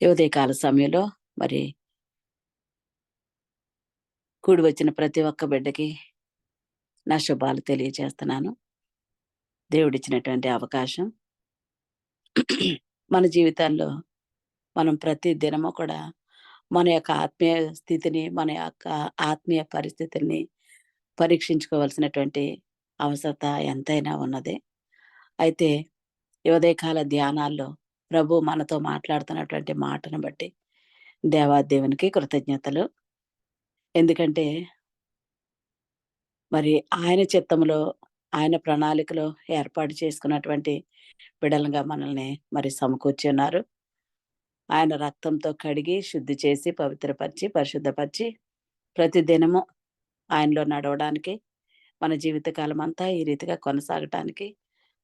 ఈ ఉదయకాల సమయంలో మరి కూడి వచ్చిన ప్రతి ఒక్క బిడ్డకి నా శుభాలు తెలియజేస్తున్నాను. దేవుడిచ్చినటువంటి అవకాశం. మన జీవితాల్లో మనం ప్రతి దినము కూడా మన యొక్క ఆత్మీయ స్థితిని, మన యొక్క ఆత్మీయ పరిస్థితుల్ని పరీక్షించుకోవాల్సినటువంటి అవసరత ఎంతైనా ఉన్నది. అయితే ఈ ఉదయకాల ధ్యానాల్లో ప్రభు మనతో మాట్లాడుతున్నటువంటి మాటను బట్టి దేవాదేవునికి కృతజ్ఞతలు. ఎందుకంటే మరి ఆయన చిత్తములో, ఆయన ప్రణాళికలో ఏర్పాటు చేసుకున్నటువంటి బిడ్డలుగా మనల్ని మరి సమకూర్చున్నారు. ఆయన రక్తంతో కడిగి, శుద్ధి చేసి, పవిత్రపరిచి, పరిశుద్ధపరిచి, ప్రతిదినము ఆయనలో నడవడానికి, మన జీవితకాలమంతా ఈ రీతిగా కొనసాగటానికి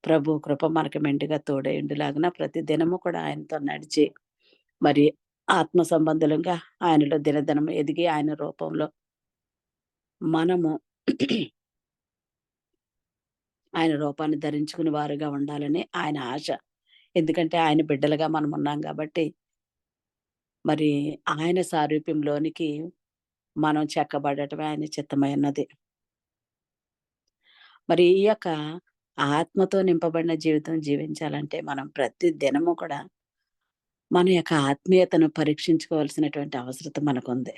ప్రభు కృప మనకు మెండుగా తోడయుండులాగున ప్రతి దినము కూడా ఆయనతో నడిచి, మరి ఆత్మ సంబంధులంగా ఆయనలో దినదినము ఎదిగి, ఆయన రూపంలో మనము ఆయన రూపాన్ని ధరించుకుని వారుగా ఉండాలని ఆయన ఆశ. ఎందుకంటే ఆయన బిడ్డలుగా మనం ఉన్నాం గాబట్టి, మరి ఆయన సారూప్యంలోనికి మనం చెక్కబడటమే ఆయన చిత్తమై ఉన్నది. మరి ఈ యొక్క ఆత్మతో నింపబడిన జీవితం జీవించాలంటే మనం ప్రతి దినము కూడా మన యొక్క ఆత్మీయతను పరీక్షించుకోవాల్సినటువంటి అవసరత మనకుంది.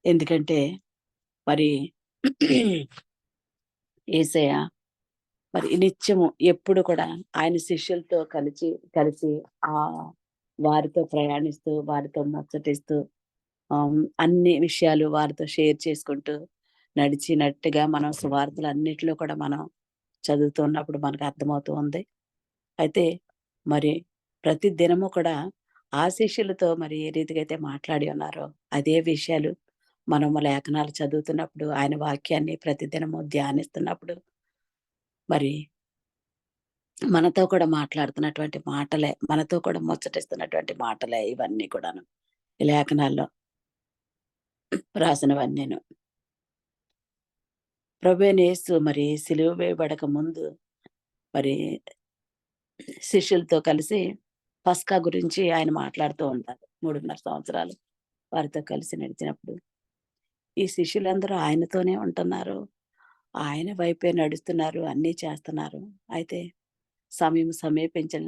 ఎందుకంటే మరి యేసయ్య మరి నిత్యము ఎప్పుడు కూడా ఆయన శిష్యులతో కలిసి వారితో ప్రయాణిస్తూ, వారితో ముచ్చటిస్తూ, అన్ని విషయాలు వారితో షేర్ చేసుకుంటూ నడిచినట్టుగా మనం సువార్తలన్నిటిలో కూడా మనం చదువుతున్నప్పుడు మనకు అర్థమవుతూ ఉంది. అయితే మరి ప్రతి దినము కూడా ఆ శిష్యులతో మరి ఏ రీతిగా అయితే మాట్లాడి ఉన్నారో, అదే విషయాలు మనము లేఖనాలు చదువుతున్నప్పుడు, ఆయన వాక్యాన్ని ప్రతిదినము ధ్యానిస్తున్నప్పుడు మరి మనతో కూడా మాట్లాడుతున్నటువంటి మాటలే, మనతో కూడా ముచ్చటిస్తున్నటువంటి మాటలే ఇవన్నీ కూడాను. ఈ లేఖనాల్లో రాసినవన్నీను. ప్రభువైన యేసు మరి సిలువ వేయబడక ముందు మరి శిష్యులతో కలిసి పస్కా గురించి ఆయన మాట్లాడుతూ ఉంటారు. 3:30 సంవత్సరాలు వారితో కలిసి నడిచినప్పుడు. ఈ శిష్యులందరూ ఆయనతోనే ఉంటున్నారు. ఆయన వైపే నడుస్తున్నారు. అన్నీ చేస్తున్నారు. అయితే సమయం సమీపించిన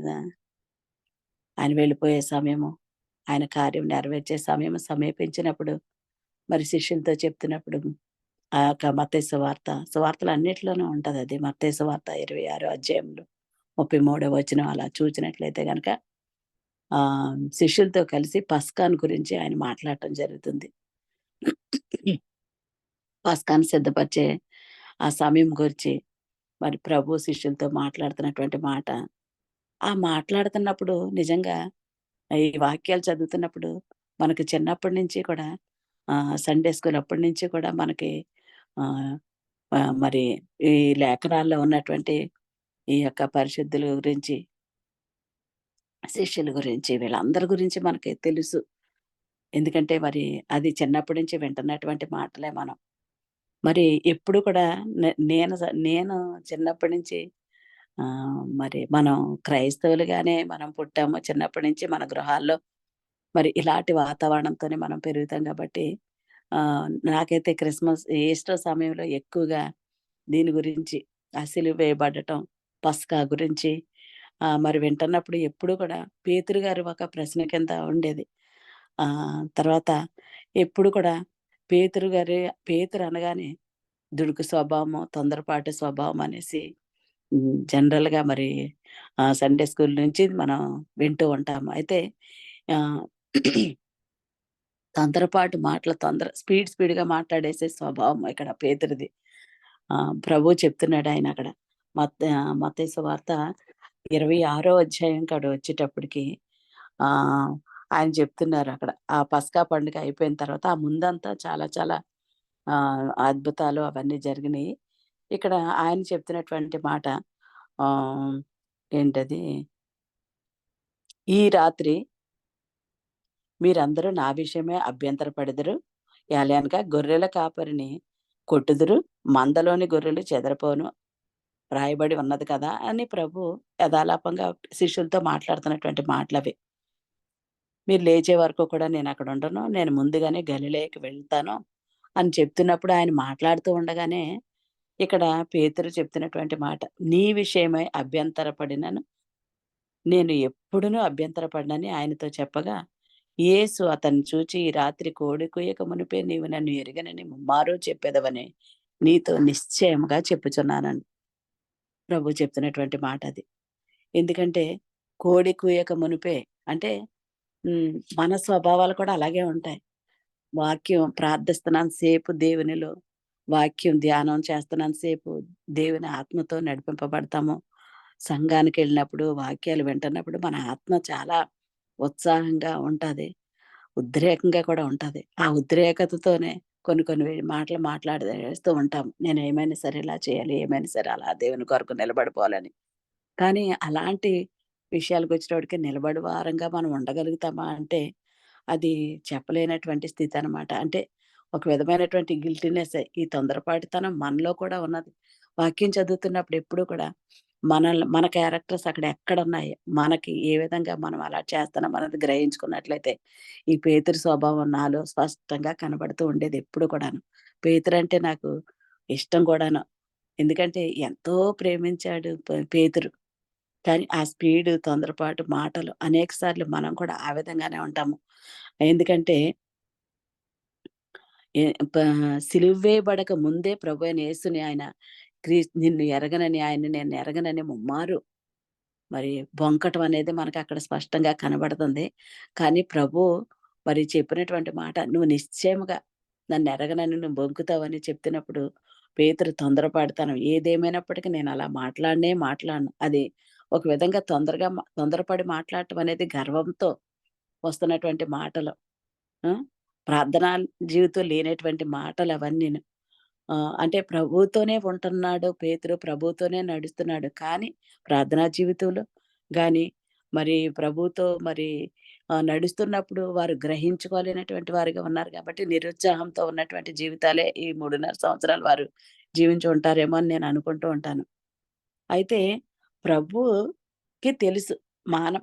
ఆయన వెళ్ళిపోయే సమయము, ఆయన కార్యం నెరవేర్చే సమయం సమీపించినప్పుడు మరి శిష్యులతో చెప్తున్నప్పుడు ఆ యొక్క మత్తయి సువార్తలన్నిటిలోనూ ఉంటదది. మత్తయి సువార్త 26 అధ్యాయంలో 33 వచనం అలా చూచినట్లయితే గనక శిష్యులతో కలిసి పస్కాను గురించి ఆయన మాట్లాడటం జరుగుతుంది. పస్కాను సిద్ధపరిచే ఆ సమయం గురించి మరి ప్రభు శిష్యులతో మాట్లాడుతున్నటువంటి మాట, ఆ మాట్లాడుతున్నప్పుడు నిజంగా ఈ వాక్యాలు చదువుతున్నప్పుడు మనకు చిన్నప్పటి నుంచి కూడా సండే స్కూల్ అప్పటి నుంచి కూడా మనకి ఆహ్, మరి ఈ లేఖనాల్లో ఉన్నటువంటి ఈ యొక్క పరిశుద్ధుల గురించి, శిష్యుల గురించి వీళ్ళందరి గురించి మనకి తెలుసు. ఎందుకంటే మరి అది చిన్నప్పటి నుంచి వింటున్నటువంటి మాటలే మనం. మరి ఎప్పుడు కూడా నేను చిన్నప్పటి నుంచి మరి మనం క్రైస్తవులుగానే మనం పుట్టాము. చిన్నప్పటి నుంచి మన గృహాల్లో మరి ఇలాంటి వాతావరణంతోనే మనం పెరుగుతాం కాబట్టి నాకైతే క్రిస్మస్, ఈస్టర్ సమయంలో ఎక్కువగా దీని గురించి సిలువ వేయబడటం, పస్కా గురించి మరి వింటున్నప్పుడు ఎప్పుడు కూడా పేతురు గారు ఒక ప్రశ్న కింద ఉండేది. తర్వాత ఎప్పుడు కూడా పేతురు గారి పేతురు అనగానే దుడుకు స్వభావము, తొందరపాటు స్వభావం అనేసి జనరల్‌గా మరి సండే స్కూల్ నుంచి మనం వింటూ ఉంటాము. అయితే ఆహ్, తొందరపాటు మాటలు స్పీడ్‌గా మాట్లాడేసే స్వభావం ఇక్కడ పేతురుది. ప్రభువు చెప్తున్నాడాయనక్కడ. మత్తయి సువార్త 26 అధ్యాయం కాడ వచ్చేటప్పటికి ఆహ్, ఆయన చెప్తున్నారక్కడ. ఆ పస్కా పండుగ అయిపోయిన తర్వాత ఆ ముందంతా చాలా చాలా అద్భుతాలు అవన్నీ జరిగినియి. ఇక్కడ ఆయన చెప్తున్నటువంటి మాట ఆహ్, ఏంటది? "ఈ రాత్రి మీరందరూ నా విషయమే అభ్యంతరపడెదరు. ఏలయనగా గొర్రెల కాపరిని కొట్టుదురు, మందలోని గొర్రెలు చెదరిపోవును. రాయబడి ఉన్నది కదా! అని ప్రభు యథాలాపంగా శిష్యులతో మాట్లాడుతున్నటువంటి మాటలవి. మీరు లేచే వరకు కూడా నేనక్కడుండను. నేను ముందుగానే గలిలయకి వెళ్తాను అని చెప్తున్నప్పుడు ఆయన మాట్లాడుతూ ఉండగానే, ఇక్కడ పేతురు చెప్తున్నటువంటి మాట, "నీ విషయమై అభ్యంతరపడినను నేను ఎప్పుడునూ అభ్యంతరపడనని" ఆయనతో చెప్పగా, యేసు అతన్ని చూచి, "ఈ రాత్రి కోడి కూయక మునుపే నీవు నన్ను ఎరుగనని ముమ్మారు చెప్పెదవని నీతో నిశ్చయముగా చెప్పుచున్నానని." ప్రభు చెప్తున్నటువంటి మాటది. ఎందుకంటే, కోడి కూయక మునుపే అంటే హ్మ్. మన స్వభావాలు కూడా అలాగే ఉంటాయి. వాక్యం ప్రార్థిస్తున్నంత సేపు దేవునిలో, వాక్యం ధ్యానం చేస్తున్నంత సేపు దేవుని ఆత్మతో నడిపింపబడతాము. సంఘానికెళ్ళినప్పుడు, వాక్యాలు వింటున్నప్పుడు మన ఆత్మ చాలా ఉత్సాహంగా ఉంటది. ఉద్రేకంగా కూడా ఉంటది. ఆ ఉద్రేకతతోనే కొన్ని కొన్ని మాటలు మాట్లాడేస్తూ ఉంటాం. నేనేమైనా సరే ఇలా చేయాలి, ఏమైనా సరే అలా దేవుని కొరకు నిలబడిపోవాలని. కానీ అలాంటి విషయాలకొచ్చేటప్పటికి నిలబడి వారంగా మనం ఉండగలుగుతామా అంటే, అది చెప్పలేనటువంటి స్థితనమాట. అంటే ఒక విధమైనటువంటి గిల్టీనెస్సే. ఈ తొందరపాటుతనం మనలో కూడా ఉన్నది. వాక్యం చదువుతున్నప్పుడు ఎప్పుడూ కూడా మన క్యారెక్టర్స్ అక్కడ ఎక్కడున్నాయి, మనకి ఏ విధంగా మనం అలా చేస్తున్నాం అన్నది గ్రహించుకున్నట్లయితే, ఈ పేతురు స్వభావం నాలో స్పష్టంగా కనబడుతూ ఉండేది ఎప్పుడు కూడాను. పేతురంటే నాకు ఇష్టం కూడాను. ఎందుకంటే ఎంతో ప్రేమించాడు పేతురు. కానీ ఆ స్పీడు, తొందరపాటు, మాటలు అనేక సార్లు మనం కూడా ఆ విధంగానే ఉంటాము. ఎందుకంటే ఎ ప సిలువ వేయబడక ముందే ప్రభువైన యేసుని ఆయన నిన్ను ఎరగనని, ఆయన్ని నేను ఎరగనని ముమ్మారు మరి బొంకటం అనేది మనకక్కడ స్పష్టంగా కనబడుతుంది. కానీ ప్రభువు మరి చెప్పినటువంటి మాట, "నువ్వు నిశ్చయముగా నన్నెరగనని నువ్వు బొంకుతావని" చెప్తున్నప్పుడు, పేతురు తొందరపాటుతనం ఏదేమైనప్పటికీ నేనలా మాట్లాడను. అది ఒక విధంగా తొందరపడి మాట్లాడటం అనేది గర్వంతో వస్తున్నటువంటి మాటలు. ఆ! ప్రార్థనా జీవితం లేనటువంటి మాటలవన్నీను. అంటే ప్రభువుతోనే ఉంటున్నాడు పేతురు. ప్రభువుతోనే నడుస్తున్నాడు. కానీ ప్రార్థనా జీవితంలో గాని, మరి ప్రభువుతో మరి నడుస్తున్నప్పుడు వారు గ్రహించుకోలేనటువంటి వారుగా ఉన్నారు కాబట్టి, నిరుత్సాహంతో ఉన్నటువంటి జీవితాలే ఈ 3:30 సంవత్సరాలు వారు జీవించి ఉంటారేమో అని నేను అనుకుంటూ ఉంటాను. అయితే ప్రభువుకి తెలుసు.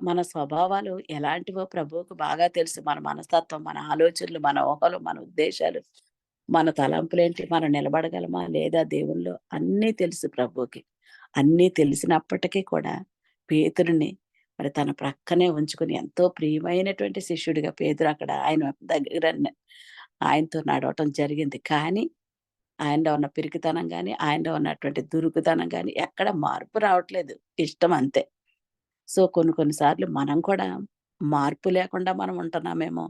మన స్వభావాలు ఎలాంటివో ప్రభువుకు బాగా తెలుసు. మన మనస్తత్వం, మన ఆలోచనలు, మన ఊహలు, మన ఉద్దేశాలు, మన తలంపులేంటి, మనం నిలబడగలమా లేదా దేవునిలో అన్నీ తెలుసు ప్రభువుకి. అన్నీ తెలిసినప్పటికీ కూడా పేతురుని మరి తన ప్రక్కనే ఉంచుకొని ఎంతో ప్రియమైనటువంటి శిష్యుడిగా పేతురు అక్కడ ఆయన దగ్గర ఆయనతో నడవటం జరిగింది. కానీ ఆయనలో ఉన్న పిరికితనం గాని, ఆయనలో ఉన్నటువంటి దురుకుతనం గాని ఎక్కడ మార్పు రావట్లేదు. ఇష్టం అంతే. సో, కొన్ని కొన్ని సార్లు మనం కూడా మార్పు లేకుండా మనం ఉంటున్నామేమో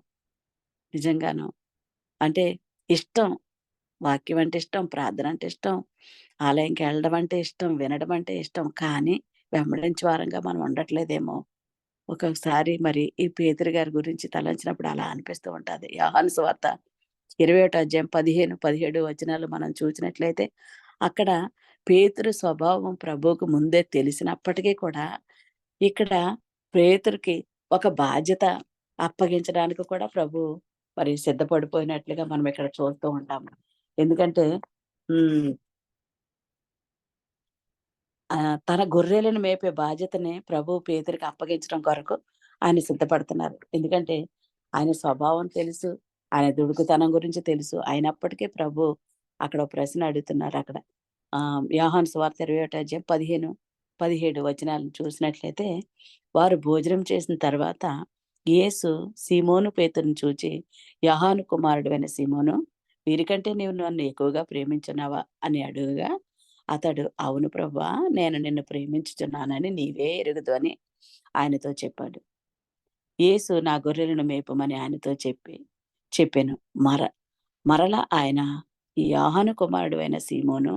నిజంగాను. అంటే ఇష్టం. వాక్యం అంటే ఇష్టం, ప్రార్థన అంటే ఇష్టం, ఆలయంకెళ్ళడం అంటే ఇష్టం, వినడం అంటే ఇష్టం. కానీ వెంబడించే వారంగా మనం ఉండట్లేదేమో! ఒక్కొక్కసారి మరి ఈ పేతురు గారి గురించి తలంచినప్పుడు అలా అనిపిస్తూ ఉంటది. యోహాను సువార్త 21 అధ్యాయం 15, 17 వచనాలు మనం చూసినట్లయితే, అక్కడ పేతురు స్వభావం ప్రభువుకు ముందే తెలిసినప్పటికీ కూడా, ఇక్కడ పేతురుకి ఒక బాధ్యత అప్పగించడానికి కూడా ప్రభు మరి సిద్ధపడిపోయినట్లుగా మనం ఇక్కడ చూస్తూ ఉంటాము. ఎందుకంటే హ్మ్. తన గొర్రెలను మేపే బాధ్యతని ప్రభువు పేతురికి అప్పగించడం కొరకు ఆయన సిద్ధపడుతున్నారు. ఎందుకంటే ఆయన స్వభావం తెలుసు. ఆయన దుడుకుతనం గురించి తెలుసు. అయినప్పటికీ ప్రభు అక్కడ ఒక ప్రశ్న అడుగుతున్నారక్కడ. యోహాను సువార్త 21 అధ్యాయం 15, 17 వచనాలను చూసినట్లయితే, వారు భోజనం చేసిన తర్వాత యేసు సీమోను పేతురుని చూచి, "యోహాను కుమారుడివైన సీమోను, వీరికంటే నీవు నన్ను ఎక్కువగా ప్రేమించున్నావా?" అని అడుగగా అతడు, "అవును ప్రభువా! నేను నిన్ను ప్రేమించుచున్నానని నీవే ఎరుగుదు" అని ఆయనతో చెప్పాడు. యేసు నా గొర్రెలను మేపమని ఆయనతో చెప్పెను. మర మరలా ఆయన, "ఈ యోహాను కుమారుడివైన సీమోను,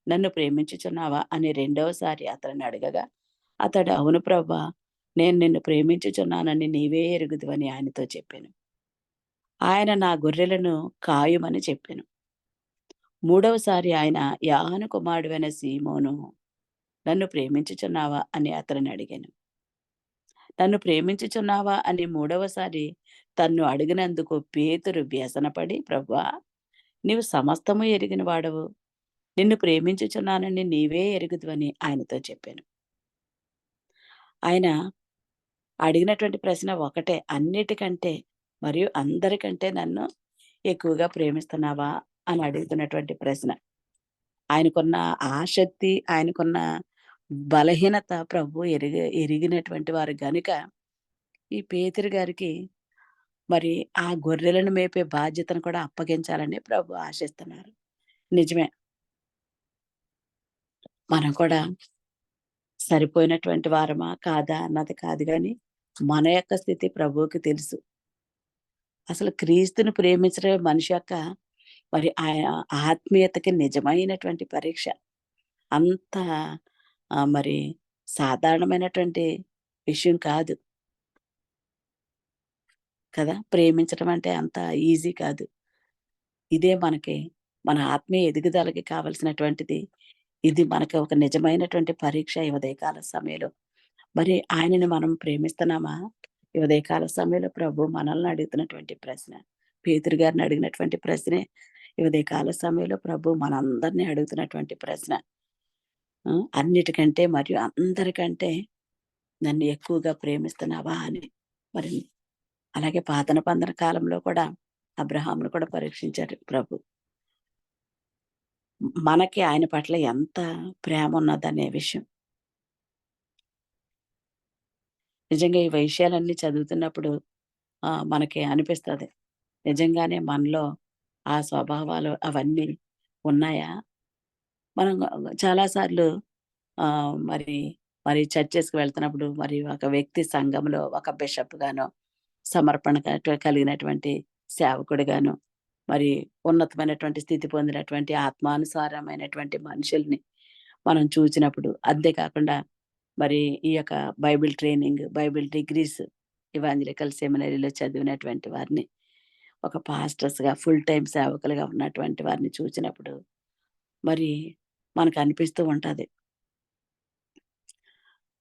నన్ను ప్రేమించుచున్నావా?" అని రెండవసారి అతనిని అడగగా, అతడు, "అవును ప్రభువా! నేను నిన్ను ప్రేమించుచున్నానని నీవే ఎరుగుదువని" ఆయనతో చెప్పెను. ఆయన నా గొర్రెలను కాయుమని చెప్పెను. మూడవసారి ఆయన, "యోహాను కుమారుడివైన సీమోను, నన్ను ప్రేమించుచున్నావా?" అని అతనిని అడిగాను. నన్ను ప్రేమించుచున్నావా అని మూడవసారి తన్ను అడిగినందుకు పేతురు వ్యసనపడి, "ప్రభువా! నీవు సమస్తము ఎరిగిన వాడవు. నిన్ను ప్రేమించుచున్నానని నీవే ఎరుగుదువని ఆయనతో చెప్పాను. ఆయన అడిగినటువంటి ప్రశ్న ఒకటే. అన్నిటికంటే మరియు అందరికంటే నన్ను ఎక్కువగా ప్రేమిస్తున్నావా? అని అడుగుతున్నటువంటి ప్రశ్న. ఆయనకున్న ఆసక్తి, ఆయనకున్న బలహీనత ప్రభువు ఎరిగినటువంటి వారు గనుక, ఈ పేతురు గారికి మరి ఆ గొర్రెలను మేపే బాధ్యతను కూడా అప్పగించాలని ప్రభు ఆశిస్తున్నారు. నిజమే. మనం కూడా సరిపోయినటువంటి వారమా? కాదా? అన్నది కాదు గానీ, మన యొక్క స్థితి ప్రభువుకి తెలుసు. అసలు క్రీస్తుని ప్రేమించడమే మనిషి యొక్క మరి ఆత్మీయతకి నిజమైనటువంటి పరీక్ష. అంత మరి సాధారణమైనటువంటి విషయం కాదు కదా! ప్రేమించడం అంటే అంత ఈజీ కాదు. ఇదే మనకి మన ఆత్మీయ ఎదుగుదలకి కావాల్సినటువంటిది. ఇది మనకి ఒక నిజమైనటువంటి పరీక్ష ఈ ఉదయకాల సమయంలో. మరి ఆయనని మనం ప్రేమిస్తున్నామా? ఈ ఉదయకాల సమయంలో ప్రభు మనల్ని అడుగుతున్నటువంటి ప్రశ్న. పేతురు గారిని అడిగినటువంటి ప్రశ్నే ఈ ఉదయకాల సమయంలో ప్రభు మనందరిని అడుగుతున్నటువంటి ప్రశ్న. అన్నిటికంటే మరియు అందరికంటే నన్ను ఎక్కువగా ప్రేమిస్తున్నావా అని. మరి అలాగే పాత నిబంధన కాలంలో కూడా అబ్రహామును కూడా పరీక్షించారు ప్రభు. మనకి ఆయన పట్ల ఎంత ప్రేమ ఉన్నదనే విషయం. నిజంగా ఈ విషయాలన్నీ చదువుతున్నప్పుడు మనకి అనిపిస్తది. నిజంగానే మనలో ఆ స్వభావాలు అవన్నీ ఉన్నాయా? మనం చాలా సార్లు మరి, మరి చర్చెస్‌కి వెళ్తున్నప్పుడు మరి ఒక వ్యక్తి సంఘంలో ఒక బిషప్ గానో, సమర్పణ కలిగినటువంటి సేవకుడిగాను, మరి ఉన్నతమైనటువంటి స్థితి పొందినటువంటి ఆత్మానుసారమైనటువంటి మనుషుల్ని మనం చూచినప్పుడు, అంతే కాకుండా మరి ఈ యొక్క Bible training, Bible degrees, evangelical సెమినరీలో చదివినటువంటి వారిని, ఒక పాస్టర్స్‌గా ఫుల్ టైమ్ సేవకులుగా ఉన్నటువంటి వారిని చూచినప్పుడు, మరి మనకనిపిస్తూ ఉంటది.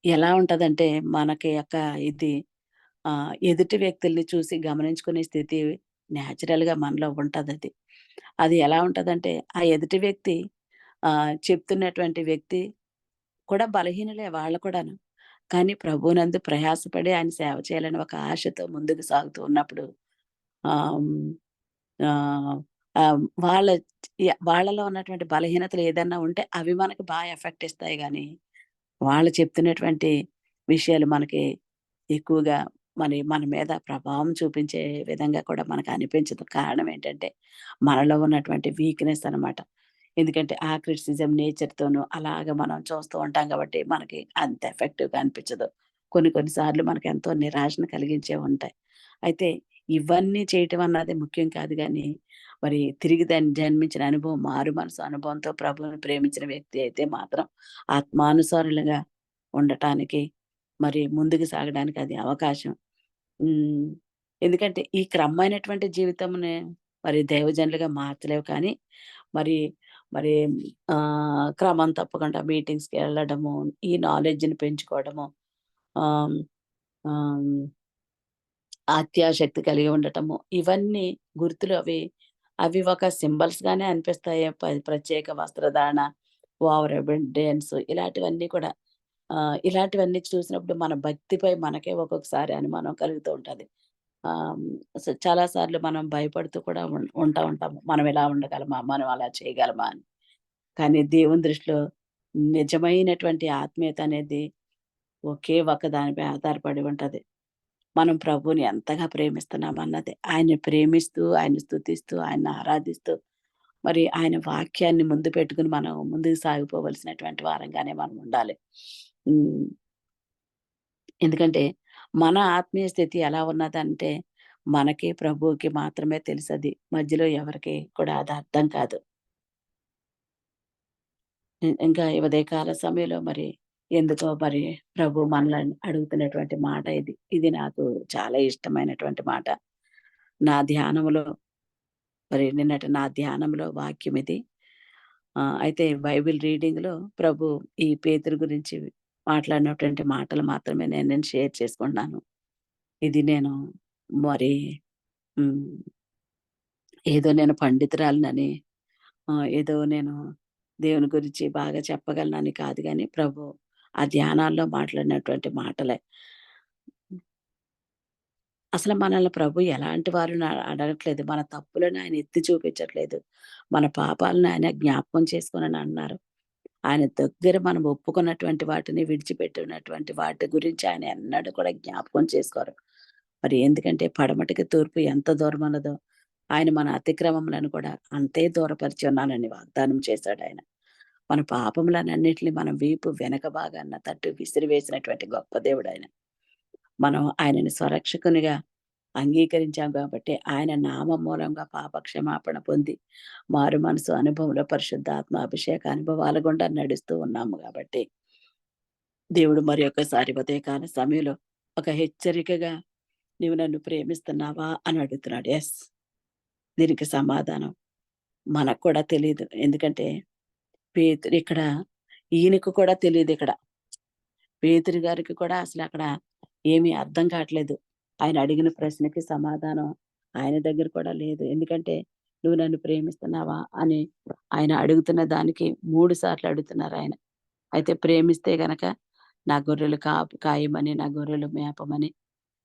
ఎలా ఉంటదంటే, మనకి యొక్క ఇది ఎదుటి వ్యక్తుల్ని చూసి గమనించుకునే స్థితి నేచురల్‌గా మనలో ఉంటదది. అది ఎలా ఉంటదంటే, ఆ ఎదుటి వ్యక్తి చెప్తున్నటువంటి వ్యక్తి కూడా బలహీనులే వాళ్ళు కూడాను. కానీ ప్రభువునందు ప్రయాసపడి ఆయన సేవ చేయాలని ఒక ఆశతో ముందుకు సాగుతూ ఉన్నప్పుడు ఆహ్, హ్మ్, ఆహ్, వాళ్ళ వాళ్ళలో ఉన్నటువంటి బలహీనతలు ఏదన్నా ఉంటే అవి మనకి ఎఫెక్ట్ ఇస్తాయి గానీ, వాళ్ళు చెప్తున్నటువంటి విషయాలు మనకి ఎక్కువగా మన మీద ప్రభావం చూపించే విధంగా కూడా మనకు అనిపించదు. కారణం ఏంటంటే, మనలో ఉన్నటువంటి వీక్‌నెస్ అనమాట. ఎందుకంటే, ఆ క్రిటిసిజం నేచర్‌తోను అలాగ మనం చూస్తూ ఉంటాం కాబట్టి, మనకి అంత ఎఫెక్టివ్‌గా అనిపించదు. కొన్ని కొన్ని సార్లు మనకెంతో నిరాశను కలిగించేవి ఉంటాయి. అయితే ఇవన్నీ చేయటం అన్నది ముఖ్యం కాదు గానీ, మరి తిరిగి జన్మించిన అనుభవం, మారు మనసు అనుభవంతో ప్రభువుని ప్రేమించిన వ్యక్తి అయితే మాత్రం ఆత్మానుసారులుగా ఉండటానికి, మరి ముందుకు సాగడానికి అది అవకాశం. హ్మ్. ఎందుకంటే ఈ క్రమమైనటువంటి జీవితమునే మరి దైవజనులుగా మార్చలేవు కానీ, మరి మరి క్రమం తప్పకుండా మీటింగ్స్‌కెళ్ళడము, ఈ నాలెడ్జ్‌ని పెంచుకోవడము, ఆహ్, ఆహ్, అత్యాసక్తి కలిగి ఉండటము, ఇవన్నీ గుర్తులు అవి ఒక సింబల్స్‌గానే అనిపిస్తాయి. ప్రత్యేక వస్త్రధారణ, ఓవర్ ఎబిడెన్స్ ఇలాంటివన్నీ కూడా. ఇలాంటివన్నీ చూసినప్పుడు మన భక్తిపై మనకే ఒక్కొక్కసారి అనుమానం కలుగుతూ ఉంటది. ఆహ్, చాలా సార్లు మనం భయపడుతూ కూడా ఉంటాము. మనం ఇలా ఉండగలమా? మనం అలా చేయగలమా అని. కానీ దేవుని దృష్టిలో నిజమైనటువంటి ఆత్మీయత అనేది ఒకే ఒక దానిపై ఆధారపడి ఉంటది. మనం ప్రభువుని ఎంతగా ప్రేమిస్తున్నామన్నది. ఆయన్ని ప్రేమిస్తూ, ఆయన్ని స్తుతిస్తూ, ఆయన్ని ఆరాధిస్తూ, మరి ఆయన వాక్యాన్ని ముందు పెట్టుకొని మనం ముందుకు సాగిపోవలసినటువంటి వారంగానే మనం ఉండాలి. హ్మ్. ఎందుకంటే, మన ఆత్మీయ స్థితి ఎలా ఉన్నదంటే, మనకి, ప్రభువుకి మాత్రమే తెలుసది. మధ్యలో ఎవరికీ కూడా అది అర్థం కాదు. ఇంకా ఈ ఉదయకాల సమయంలో మరి ఎందుకో మరి ప్రభు మనల్ని అడుగుతున్నటువంటి మాట ఇది. ఇది నాకు చాలా ఇష్టమైనటువంటి మాట. నా ధ్యానములో మరి నిన్నటి నా ధ్యానంలో వాక్యం ఇది. అయితే బైబిల్ రీడింగ్‌లో ప్రభు ఈ పేతురు గురించి మాట్లాడినటువంటి మాటలు మాత్రమే నేను షేర్ చేసుకుంటున్నాను. ఇది నేను మరి హ్మ్. ఏదో నేను పండితురాలినని ఏదో నేను దేవుని గురించి బాగా చెప్పగలనని కాదు గానీ, ప్రభు ఆ ధ్యానాల్లో మాట్లాడినటువంటి మాటలే. అసలు మనల్ని ప్రభు ఎలాంటి వారిని అడగట్లేదు. మన తప్పులను ఆయన ఎత్తి చూపించట్లేదు. మన పాపాలను ఆయన జ్ఞాపకం చేసుకోనని అన్నారు. ఆయన దగ్గర మనం ఒప్పుకున్నటువంటి వాటిని, విడిచిపెట్టినటువంటి వాటి గురించి ఆయన ఎన్నడూ కూడా జ్ఞాపకం చేసుకోరు. మరి ఎందుకంటే పడమటికి తూర్పు ఎంత దూరమున్నదో, ఆయన మన అతిక్రమములను కూడా అంతే దూరపరిచి ఉన్నానని వాగ్దానం చేశాడాయన. మన పాపములనన్నిటిని మన వీపు వెనక భాగాన తట్టు విసిరివేసినటువంటి గొప్ప దేవుడాయన. మనం ఆయనని స్వరక్షకునిగా అంగీకరించాం గాబట్టి, ఆయన నామం మూలంగా పాప క్షమాపణ పొంది, మారు మనసు అనుభవంలో పరిశుద్ధాత్మ అభిషేక అనుభవాల గుండా నడుస్తూ ఉన్నాము గాబట్టి, దేవుడు మరి ఒక్కసారి ఉదయకాల సమయంలో ఒక హెచ్చరికగా "నీవు నన్ను ప్రేమిస్తున్నావా?" అని అడుగుతున్నాడు. యెస్. దీనికి సమాధానం మనకు కూడా తెలీదు. ఎందుకంటే ఇక్కడ ఈయనకు కూడా తెలీదిక్కడ. పేతురు గారికి కూడా అసలక్కడ ఏమీ అర్థం కావట్లేదు. ఆయన అడిగిన ప్రశ్నకి సమాధానం ఆయన దగ్గర కూడా లేదు. ఎందుకంటే, "నువ్వు నన్ను ప్రేమిస్తున్నావా?" అని ఆయన అడుగుతున్న దానికి 3 సార్లు అడుగుతున్నారాయన. అయితే ప్రేమిస్తే గనక నా గొర్రెలు కాయమని, నా గొర్రెలు మేపమని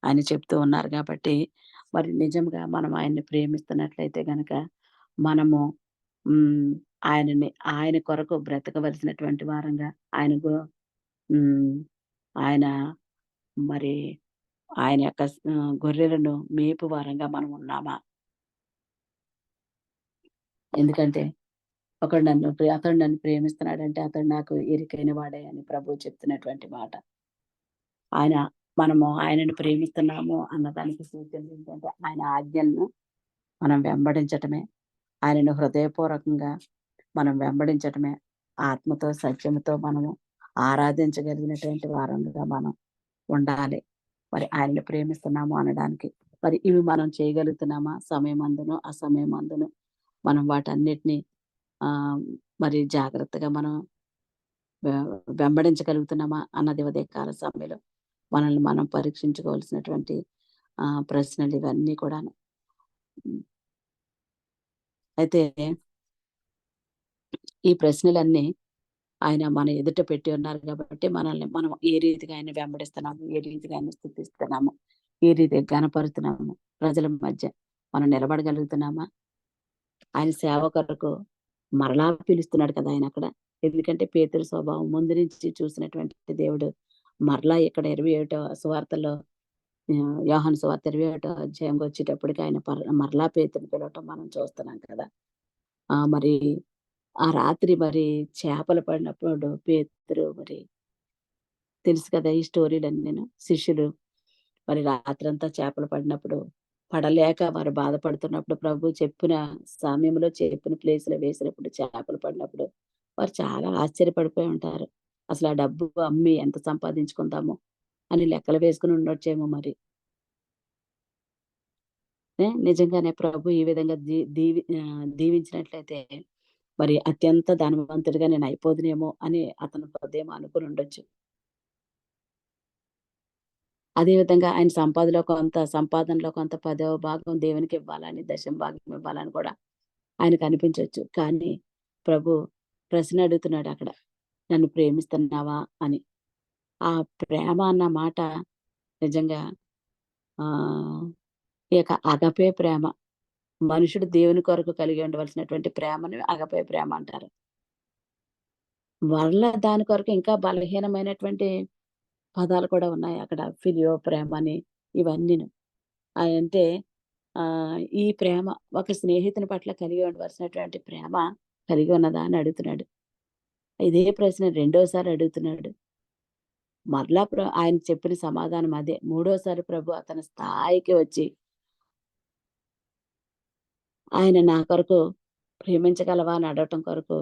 ఆయన చెప్తూ ఉన్నారు గాబట్టి, మరి నిజంగా మనం ఆయన్ని ప్రేమిస్తున్నట్లయితే గనక మనము హ్మ్. ఆయన కొరకు బ్రతకవలసినటువంటి వారంగా ఆయన హ్మ్. ఆయన మరి ఆయన యొక్క గొర్రెలను మేపువారంగా మనం ఉన్నామా? ఎందుకంటే అతడు నన్ను ప్రేమిస్తున్నాడంటే అతడు నాకు ఎరికైన వాడే అని ప్రభువు చెప్తున్నటువంటి మాట. ఆయన మనము ఆయనను ప్రేమిస్తున్నాము అన్నదానికి సూచన ఏంటంటే ఆయన ఆజ్ఞలను మనం వెంబడించటమే. ఆయనను హృదయపూర్వకంగా మనం వెంబడించటమే. ఆత్మతో, సత్యముతో మనము ఆరాధించగలిగినటువంటి వారంగా మనం ఉండాలి. మరి ఆయనను ప్రేమిస్తున్నాము అనడానికి. మరి ఇవి మనం చేయగలుగుతున్నామా? సమయమందును, అసమయమందును మనం వాటన్నిటిని మరి జాగ్రత్తగా మనం వె వెంబడించగలుగుతున్నామా అన్నది ఉదయకాల సమయంలో మనల్ని మనం పరీక్షించుకోవాల్సినటువంటి ప్రశ్నలు ఇవన్నీ కూడాను. హ్మ్. అయితే ఈ ప్రశ్నలన్నీ ఆయన మన ఎదుట పెట్టి ఉన్నారు కాబట్టి మనల్ని మనం ఏ రీతిగా ఆయన్ని వెంబడిస్తున్నాము, ఏ రీతిగా ఆయన్ని స్తుతిస్తున్నాము, ఏ రీతిగా ఘనపరుస్తున్నాము, ప్రజల మధ్య మనం నిలబడగలుగుతున్నామా? ఆయన సేవ కొరకు మరలా పిలుస్తున్నాడు కదా ఆయనక్కడ. ఎందుకంటే పేతురు స్వభావం ముందు నుంచి చూసినటువంటి దేవుడు మరలా ఇక్కడ 21వ సువార్తలో యోహాను సువార్త 21వ అధ్యాయంకొచ్చేటప్పటికి ఆయన మరలా పేతురుని పిలవటం మనం చూస్తున్నాం కదా! మరి ఆ రాత్రి మరి చేపలు పడినప్పుడు పేతురు మరి తెలుసు కదా! ఈ స్టోరీలన్నీను. శిష్యులు మరి రాత్రంతా చేపలు పడినప్పుడు, పడలేక వారు బాధపడుతున్నప్పుడు ప్రభు చెప్పిన సమయంలో, చెప్పిన ప్లేస్‌లో వేసినప్పుడు చేపలు పడినప్పుడు, వారు చాలా ఆశ్చర్యపడిపోయి ఉంటారు. అసలు ఆ డబ్బు అమ్మి ఎంత సంపాదించుకుందాము అని లెక్కలు వేసుకొని ఉండొచ్చేమో మరి. నిజంగానే ప్రభు ఈ విధంగా దీవించినట్లయితే మరి అత్యంత ధనవంతుడిగా నేను అయిపోదునేమో అని అతను హృదయం అనుకుని ఉండొచ్చు. అదే విధంగా ఆయన సంపాదనలో కొంత పదవ భాగం దేవునికివ్వాలని, దశమ భాగం ఇవ్వాలని కూడా ఆయనకనిపించొచ్చు. కానీ ప్రభు ప్రశ్న అడుగుతున్నాడక్కడ. నన్ను ప్రేమిస్తున్నావా అని. ఆ ప్రేమ అన్న మాట నిజంగా ఆహ్, ఈ యొక్క అగపే ప్రేమ. మనుషుడు దేవుని కొరకు కలిగి ఉండవలసినటువంటి ప్రేమని అగపే ప్రేమ అంటారు. మరలా దాని కొరకు ఇంకా బలహీనమైనటువంటి పదాలు కూడా ఉన్నాయి అక్కడ. ఫిలియో ప్రేమని ఇవన్నీను. అంటే ఈ ప్రేమ ఒక స్నేహితుని పట్ల కలిగి ఉండవలసినటువంటి ప్రేమ కలిగి ఉన్నదా అని అడుగుతున్నాడు. ఇదే ప్రశ్న రెండోసారి అడుగుతున్నాడు. మరలా ఆయన చెప్పిన సమాధానం అదే. మూడోసారి ప్రభు అతని స్థాయికి వచ్చి ఆయన నా కొరకు ప్రేమించగలవా అని అడగటం కొరకు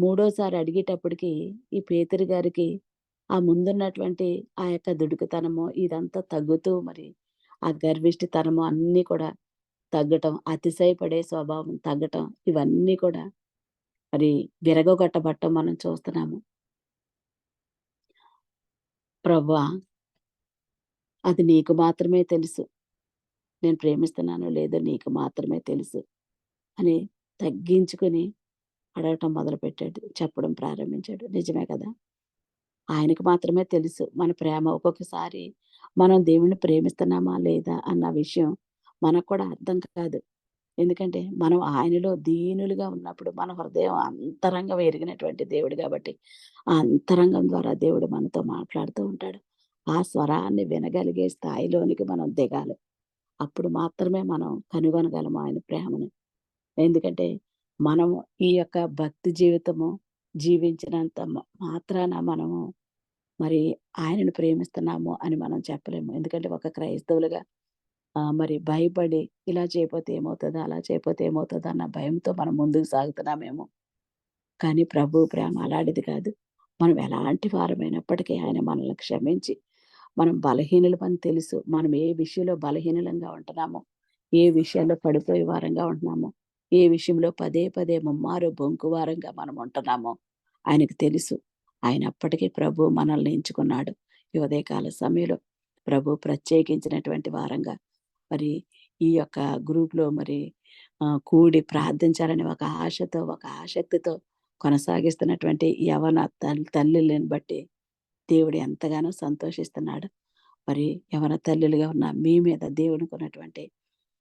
మూడోసారి అడిగేటప్పటికి ఈ పేతురు గారికి ఆ ముందున్నటువంటి ఆ యొక్క దుడుకుతనము ఇదంతా తగ్గుతూ మరి ఆ గర్విష్టితనము అన్నీ కూడా తగ్గటం, అతిశయపడే స్వభావం తగ్గటం ఇవన్నీ కూడా మరి విరగగొట్టబట్టం మనం చూస్తున్నాము. ప్రభువా! అది నీకు మాత్రమే తెలుసు. నేను ప్రేమిస్తున్నానో లేదో నీకు మాత్రమే తెలుసు అని తగ్గించుకొని అడగటం మొదలుపెట్టాడు. చెప్పడం ప్రారంభించాడు. నిజమే కదా! ఆయనకి మాత్రమే తెలుసు మన ప్రేమ. ఒక్కొక్కసారి మనం దేవుడిని ప్రేమిస్తున్నామా లేదా అన్న విషయం మనకు కూడా అర్థం కాదు. ఎందుకంటే మనం ఆయనలో దీనులుగా ఉన్నప్పుడు మన హృదయం అంతరంగం ఎరిగినటువంటి దేవుడు కాబట్టి, ఆ అంతరంగం ద్వారా దేవుడు మనతో మాట్లాడుతూ ఉంటాడు. ఆ స్వరాన్ని వినగలిగే స్థాయిలోనికి మనం దిగాలి. అప్పుడు మాత్రమే మనం కనుగొనగలము ఆయన ప్రేమను. ఎందుకంటే, మనము ఈ యొక్క భక్తి జీవితము జీవించినంత మాత్రాన మనము మరి ఆయనను ప్రేమిస్తున్నాము అని మనం చెప్పలేము. ఎందుకంటే, ఒక క్రైస్తవులుగా మరి భయపడి ఇలా చేయపోతే ఏమవుతదో, అలా చేయపోతే ఏమవుతదో అన్న భయంతో మనం ముందుకు సాగుతున్నామేమో. కానీ ప్రభు ప్రేమ అలాంటిది కాదు. మనం ఎలాంటి వారమైనప్పటికీ ఆయన మనల్ని క్షమించి, మనం బలహీనులమని తెలుసు. మనం ఏ విషయంలో బలహీనులంగా ఉంటున్నామో, ఏ విషయాల్లో పడిపోయే వారంగా ఉంటున్నామో, ఏ విషయంలో పదే పదే ముమ్మారు బొంకువారంగా మనం ఉంటున్నామో ఆయనకు తెలుసు. అయినప్పటికీ ప్రభు మనల్ని ఎంచుకున్నాడు. ఈ ఉదయకాల సమయంలో ప్రభు ప్రత్యేకించినటువంటి వారంగా మరి ఈ యొక్క గ్రూప్‌లో మరి కూడి ప్రార్థించాలని ఒక ఆశతో, ఒక ఆసక్తితో కొనసాగిస్తున్నటువంటి యవ్వన తల్లులని బట్టి దేవుడు ఎంతగానో సంతోషిస్తున్నాడు. మరి యవ్వన తల్లులుగా ఉన్న మీ మీద దేవునికున్నటువంటి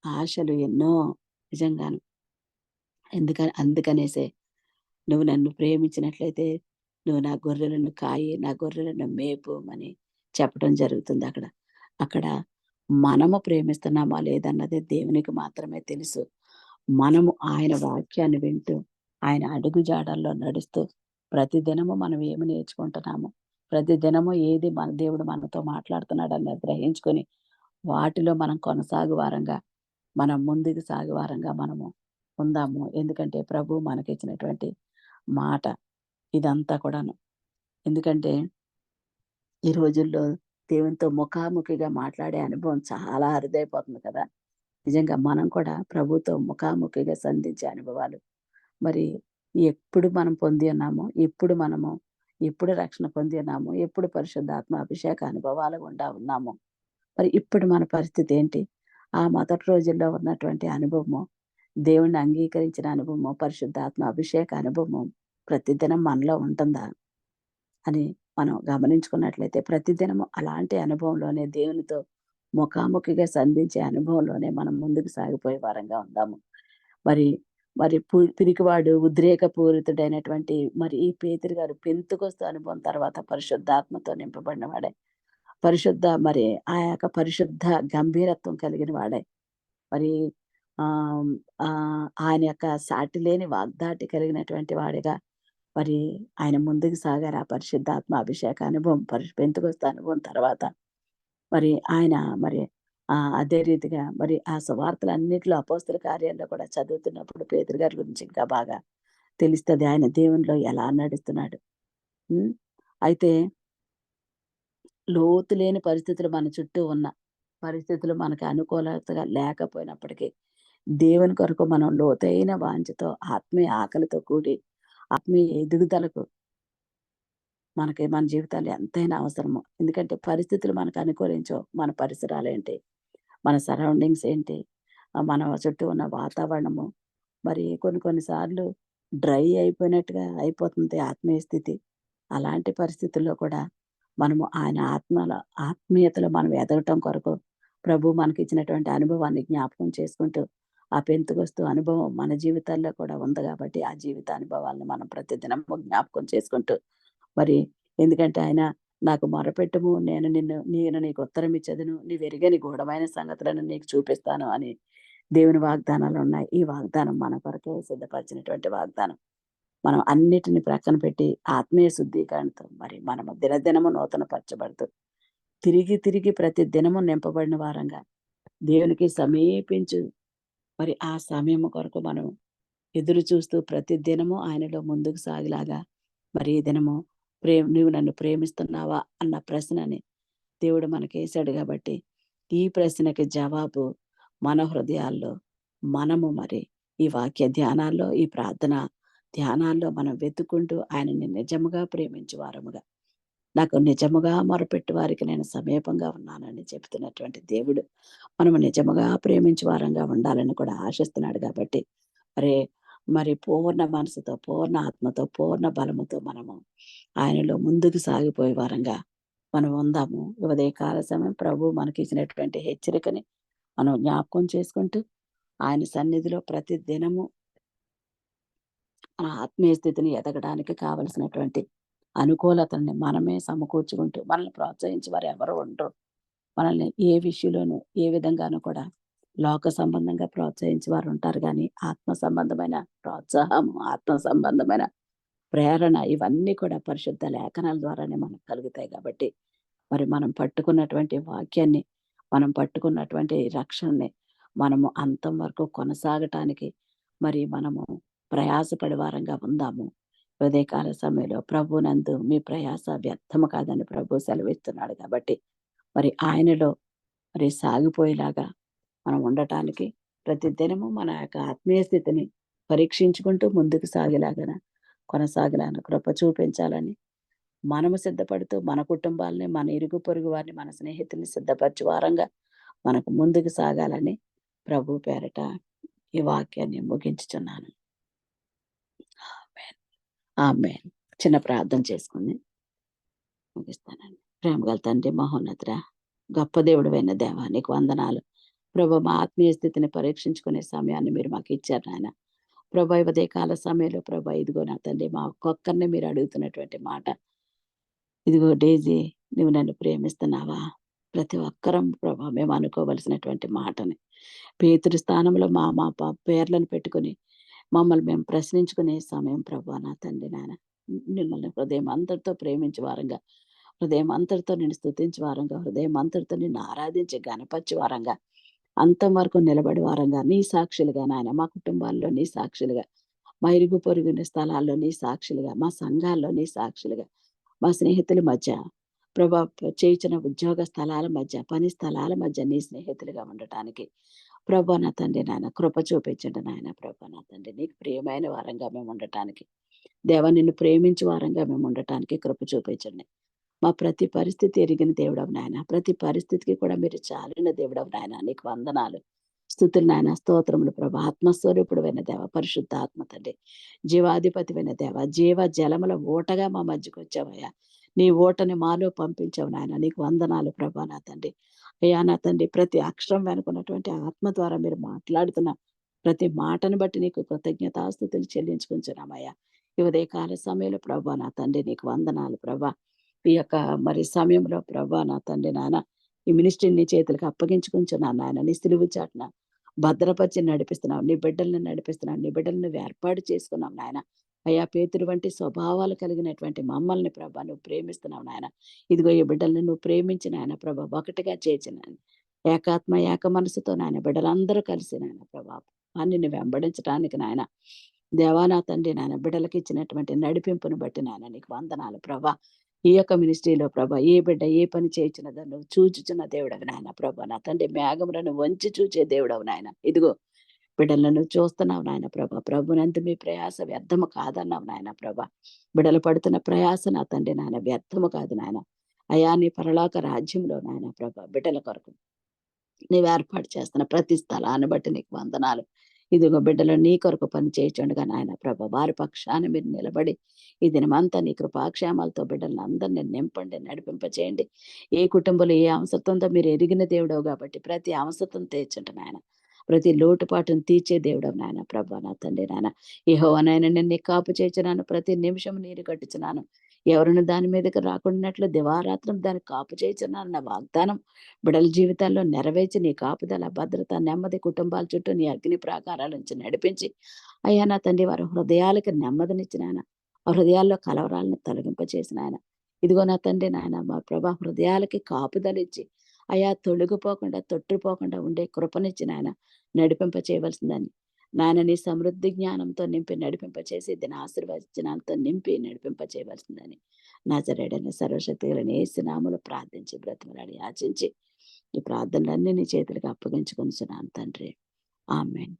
ఆశలు ఎన్నో నిజంగాను. అందుకనేసే నువ్వు నన్ను ప్రేమించినట్లయితే నువ్వు నా గొర్రెలను కాయి, నా గొర్రెలను మేపు అని చెప్పడం జరుగుతుందక్కడ. అక్కడ మనము ప్రేమిస్తున్నామా లేదన్నది దేవునికి మాత్రమే తెలుసు. మనము ఆయన వాక్యాన్ని వింటూ, ఆయన అడుగు జాడల్లో నడుస్తూ, ప్రతిదినము మనం ఏమి నేర్చుకుంటున్నామో, ప్రతిదినము ఏది మన దేవుడు మనతో మాట్లాడుతున్నాడని గ్రహించుకొని, వాటిలో మనం కొనసాగు వారంగా, మనం ముందుకు సాగు వారంగా మనము ఉందాము. ఎందుకంటే ప్రభువు మనకిచ్చినటువంటి మాట ఇదంతా కూడాను. ఎందుకంటే ఈ రోజుల్లో దేవునితో ముఖాముఖిగా మాట్లాడే అనుభవం చాలా అరుదైపోతుంది కదా! నిజంగా మనం కూడా ప్రభుతో ముఖాముఖిగా సంధించే అనుభవాలు మరి ఎప్పుడు మనం పొంది ఉన్నామో, ఎప్పుడు రక్షణ పొంది ఉన్నామో, ఎప్పుడు పరిశుద్ధాత్మ అభిషేక అనుభవాలు గుండా ఉన్నామో, మరి ఇప్పుడు మన పరిస్థితి ఏంటి? ఆ మొదటి రోజుల్లో ఉన్నటువంటి అనుభవము, దేవుణ్ణి అంగీకరించిన అనుభవము, పరిశుద్ధాత్మ అభిషేక అనుభవము ప్రతిదినం మనలో ఉంటుందా? అని మనం గమనించుకున్నట్లయితే ప్రతిదినము అలాంటి అనుభవంలోనే దేవునితో ముఖాముఖిగా సంధించే అనుభవంలోనే మనం ముందుకు సాగిపోయే వారంగా ఉందాము. మరి మరి పిరికివాడు ఉద్రేకపూరితుడైనటువంటి మరి ఈ పేతురు గారు పెంతెకొస్తు అనుభవం తర్వాత పరిశుద్ధాత్మతో నింపబడిన వాడే. మరి ఆ యొక్క పరిశుద్ధ గంభీరత్వం కలిగిన వాడే. మరి ఆహ్, ఆయన యొక్క సాటిలేని వాగ్దాటి కలిగినటువంటి వాడిగా మరి ఆయన ముందుకు సాగారు. ఆ పరిశుద్ధాత్మ అభిషేక అనుభవం, పెంతెకొస్తు అనుభవం తర్వాత మరి ఆయన మరి అదే రీతిగా మరి ఆ సువార్తలన్నిటిలో అపోస్తల కార్యాల్లో కూడా చదువుతున్నప్పుడు పేతురు గారి గురించి ఇంకా బాగా తెలుస్తది. ఆయన దేవునిలో ఎలా నడుస్తున్నాడు. హ్మ్. అయితే లోతు లేని పరిస్థితులు మన చుట్టూ ఉన్న పరిస్థితులు మనకు అనుకూలతగా లేకపోయినప్పటికీ, దేవుని కొరకు మనం లోతైన వాంఛతో, ఆత్మీయ ఆకలితో కూడి, ఆత్మీయ ఎదుగుదలకు మనకి మన జీవితాల్లో ఎంతైనా అవసరము. ఎందుకంటే పరిస్థితులు మనకు అనుకూలించవు. మన పరిసరాలేంటి, మన సరౌండింగ్స్ ఏంటి, మన చుట్టూ ఉన్న వాతావరణము, మరి కొన్ని కొన్ని సార్లు డ్రై అయిపోయినట్టుగా అయిపోతుంది ఆత్మీయ స్థితి. అలాంటి పరిస్థితుల్లో కూడా మనము ఆయన ఆత్మీయతలో మనం ఎదగటం కొరకు ప్రభు మనకిచ్చినటువంటి అనుభవాన్ని జ్ఞాపకం చేసుకుంటూ, ఆ పెంతుకొస్తు అనుభవం మన జీవితాల్లో కూడా ఉంది గాబట్టి, ఆ జీవిత అనుభవాలను మనం ప్రతిదినము జ్ఞాపకం చేసుకుంటూ, మరి ఎందుకంటే ఆయన నాకు మొరపెట్టుము నేను నీకు ఉత్తరం ఇచ్చేదను. నీవెరుగని గూఢమైన సంగతులను నీకు చూపిస్తాను అని దేవుని వాగ్దానాలున్నాయి. ఈ వాగ్దానం మన కొరకే సిద్ధపరిచినటువంటి వాగ్దానం. మనం అన్నిటిని ప్రక్కన పెట్టి ఆత్మీయ శుద్ధీకరణతో మరి మనము దినదినము నూతన పరచబడుతూ, తిరిగి తిరిగి ప్రతి దినము నింపబడిన వారంగా దేవునికి సమీపించు మరి ఆ సమయము కొరకు మనం ఎదురు చూస్తూ ప్రతి దినము ఆయనలో ముందుకు సాగేలాగా మరి ఈ దినము నువ్వు నన్ను ప్రేమిస్తున్నావా అన్న ప్రశ్నని దేవుడు మనకేసాడు గాబట్టి, ఈ ప్రశ్నకి జవాబు మన హృదయాల్లో మనము మరి ఈ వాక్య ధ్యానాల్లో, ఈ ప్రార్థన ధ్యానాల్లో మనం వెతుక్కుంటూ ఆయనని నిజముగా ప్రేమించు వారముగా, నాకు నిజముగా మొరపెట్టు వారికి నేను సమీపంగా ఉన్నానని చెప్తున్నటువంటి దేవుడు, మనము నిజముగా ప్రేమించు వారంగా ఉండాలని కూడా ఆశిస్తున్నాడు గాబట్టి, మరి మరి పూర్ణ మనసుతో, పూర్ణ ఆత్మతో, పూర్ణ బలముతో మనము ఆయనలో ముందుకు సాగిపోయే వారంగా మనం ఉందాము. ఈ ఉదయకాల సమయం ప్రభువు మనకిచ్చినటువంటి హెచ్చరికని మనం జ్ఞాపకం చేసుకుంటూ, ఆయన సన్నిధిలో ప్రతి దినము మన ఆత్మీయ స్థితిని ఎదగడానికి కావలసినటువంటి అనుకూలతల్ని మనమే సమకూర్చుకుంటూ, మనల్ని ప్రోత్సహించే వారు ఎవరు ఉండరు. మనల్ని ఏ విషయంలోనూ, ఏ విధంగానూ కూడా లోక సంబంధంగా ప్రోత్సహించే వారు ఉంటారు గానీ, ఆత్మ సంబంధమైన ప్రోత్సాహము, ఆత్మ సంబంధమైన ప్రేరణ ఇవన్నీ కూడా పరిశుద్ధ లేఖనాల ద్వారానే మనకు కలుగుతాయి గాబట్టి, మరి మనం పట్టుకున్నటువంటి వాక్యాన్ని, మనం పట్టుకున్నటువంటి రక్షణని మనము అంతం వరకు కొనసాగటానికి మరి మనము ప్రయాసపడే వారంగా ఉందాము. ఉదయకాల సమయంలో ప్రభువునందు మీ ప్రయాస వ్యర్థము కాదని ప్రభువు సెలవిస్తున్నాడు కాబట్టి, మరి ఆయనలో మరి సాగిపోయేలాగా మనం ఉండటానికి ప్రతి దినము మన యొక్క ఆత్మీయ స్థితిని పరీక్షించుకుంటూ ముందుకు సాగేలాగాన కొనసాగేలాగా కృప చూపించాలని మనము సిద్ధపడుతూ మన కుటుంబాలని, మన ఇరుగు పొరుగు వారిని, మన స్నేహితుల్ని సిద్ధపరచు వారంగా మనకు ముందుకు సాగాలని ప్రభు పేరట ఈ వాక్యాన్ని ముగించుచున్నాను. ఆమేన్. ఆమేన్. చిన్న ప్రార్థన చేసుకొని ముగిస్తానండి. ప్రేమగల తండ్రి, మహోన్నతుడా, గొప్ప దేవుడవైన దేవా నీకు వందనాలు. ప్రభా మా ఆత్మీయ స్థితిని పరీక్షించుకునే సమయాన్ని మీరు మాకిచ్చారు నాయన. ప్రభా ఈ ఉదయకాల సమయంలో ప్రభా ఇదిగో నా తండ్రి మా ఒక్కొక్కరిని మీరు అడుగుతున్నటువంటి మాట, ఇదిగో డేజీ నువ్వు నన్ను ప్రేమిస్తున్నావా? ప్రతి ఒక్కరం ప్రభా మేము అనుకోవలసినటువంటి మాటని పేతురు స్థానంలో మా మా పేర్లను పెట్టుకొని మమ్మల్ని మేము ప్రశ్నించుకునే సమయం ప్రభా నా తండ్రి నాయన. మిమ్మల్ని హృదయం అంతటితో ప్రేమించే వారంగా, హృదయం అంతటితో నిన్ను స్తుతించే వారంగా, హృదయం అంతటితో నిన్ను ఆరాధించి గనపరిచే వారంగా, అంతం వరకు నిలబడే వారంగా, నీ సాక్షులుగా నాయన మా కుటుంబాల్లో నీ సాక్షులుగా, మా ఇరుగు పొరుగున స్థలాల్లో నీ సాక్షులుగా, మా సంఘాల్లో నీ సాక్షులుగా, మా స్నేహితుల మధ్య ప్రభా చేయుచున్న ఉద్యోగ స్థలాల మధ్య, పని స్థలాల మధ్య నీ స్నేహితులుగా ఉండటానికి ప్రభా నా తండ్రి నాయన కృప చూపించండి నాయన. ప్రభా నా తండ్రి నీకు ప్రియమైన వారంగా మేము ఉండటానికి, దేవా నిన్ను ప్రేమించే వారంగా మేము ఉండటానికి కృప చూపించండి. మా ప్రతి పరిస్థితి ఎరిగిన దేవుడవు నాయన. ప్రతి పరిస్థితికి కూడా మీరు చాలిన దేవుడవు నాయన. నీకు వందనాలు. స్తుతులు నాయన, స్తోత్రములు ప్రభా. ఆత్మస్వరూపుడవైన దేవ, పరిశుద్ధ ఆత్మ తండ్రి, జీవాధిపతివైన దేవ, జీవ జలముల ఊటగా మా మధ్యకొచ్చావయ్యా. నీ ఊటని మాలో పంపించావు నాయన. నీకు వందనాలు ప్రభా నా తండ్రి. అయ్యా నా తండ్రి, ప్రతి అక్షరం వెనుకున్నటువంటి ఆత్మ ద్వారా మీరు మాట్లాడుతున్న ప్రతి మాటను బట్టి నీకు కృతజ్ఞతాస్తుతులు చెల్లించుకుంటున్నామయ్యా. ఈ ఉదయకాల సమయంలో ప్రభా నా తండ్రి నీకు వందనాలు ప్రభా. ఈ యొక్క మరి సమయంలో ప్రభా నా తండ్రి నాన్న, ఈ మినిస్ట్రీని నీ చేతులకు అప్పగించుకుంటున్నాను నాయన. నీ సిలువు చాటున భద్రపరిచి నడిపిస్తున్నావు. నీ బిడ్డలను నడిపిస్తున్నావు. నీ బిడ్డలను నువ్వు ఏర్పాటు చేసుకున్నావు నాయన. అయ్యా పేతురు వంటి స్వభావాలు కలిగినటువంటి మమ్మల్ని ప్రభా నువ్వు ప్రేమిస్తున్నావు నాయన. ఇదిగో ఈ బిడ్డలను నువ్వు ప్రేమించి నాయన ప్రభా ఒకటిగా చేర్చి నాయన. ఏకాత్మ ఏక మనసుతో నాయన బిడ్డలందరూ కలిసి నాయన ప్రభా నిన్ను వెంబడించటానికి నాయన, దేవా నా తండ్రి నాయన బిడ్డలకి ఇచ్చినటువంటి నడిపింపును బట్టి నాయన నీకు వందనాలు ప్రభా. ఈ యొక్క మినిస్ట్రీలో ప్రభా ఏ బిడ్డ ఏ పని చేయించినదో నువ్వు చూచుచున్న దేవుడవు నాయన ప్రభా. నా తండ్రి మేఘములను వంచి చూచే దేవుడవు నాయన. ఇదిగో బిడ్డలను నువ్వు చూస్తున్నావు నాయన ప్రభా. ప్రభునందు మీ ప్రయాస వ్యర్థము కాదన్నావు నాయన ప్రభా. బిడ్డలు పడుతున్న ప్రయాస నా తండ్రి నాయన వ్యర్థము కాదు నాయన. అయా నీ పరలోక రాజ్యంలో నాయన ప్రభా బిడ్డల కొరకు నీవు ఏర్పాటు చేస్తున్న ప్రతి స్థలాన్ని బట్టి నీకు వందనాలు. ఇదిగో బిడ్డలు నీ కొరకు పని చేయుచుండగా నాయన ప్రభా వారి పక్షాన మీరు నిలబడి ఈ దినమంతా నీ కృపాక్షేమాలతో బిడ్డలను అందరిని నింపండి, నడిపింపచేయండి. ఏ కుటుంబంలో ఏ అవసరతంతో మీరు ఎరిగిన దేవుడవు కాబట్టి ప్రతి అవసరతను తీర్చండి నాయన. ప్రతి లోటుపాటును తీర్చే దేవుడవు నాయన ప్రభా నా తండ్రి నాయన. యెహోవా నాయన నేను నీ కాపు చేయుచున్నాను, ప్రతి నిమిషం నీరు కట్టుచున్నాను. ఎవరును దాని మీదకి రాకుండానట్లు దివారాత్రం దాన్ని కాపు చేయుచున్నాను నా వాగ్దానం బిడ్డల జీవితాల్లో నెరవేర్చి నీ కాపుదల, భద్రత, నెమ్మది కుటుంబాల చుట్టూ నీ అగ్ని ప్రాకారాల నుంచి నడిపించి అయ్యా నా తండ్రి వారి హృదయాలకి నెమ్మదినిచ్చిన ఆయన, ఆ హృదయాల్లో కలవరాలను తొలగింపచేసిన ఆయన. ఇదిగో నా తండ్రి నాయన మా ప్రభా హృదయాలకి కాపుదలిచ్చి అయా తొలగిపోకుండా తొట్టిపోకుండా ఉండే కృపనిచ్చిన ఆయన నడిపింప చేయవలసిందని నాయన నీ సమృద్ధి జ్ఞానంతో నింపి నడిపింపచేసి దీని ఆశీర్వచనాలతో నింపి నడిపింప చేయవలసిందని నజరేయుడైన సర్వశక్తి గల యేసు నామములో ప్రార్థించి బ్రతిమలాడి యాచించి ఈ ప్రార్థనలన్నీ నీ చేతులకు అప్పగించుకొనుచున్నాను తండ్రి. ఆమేన్.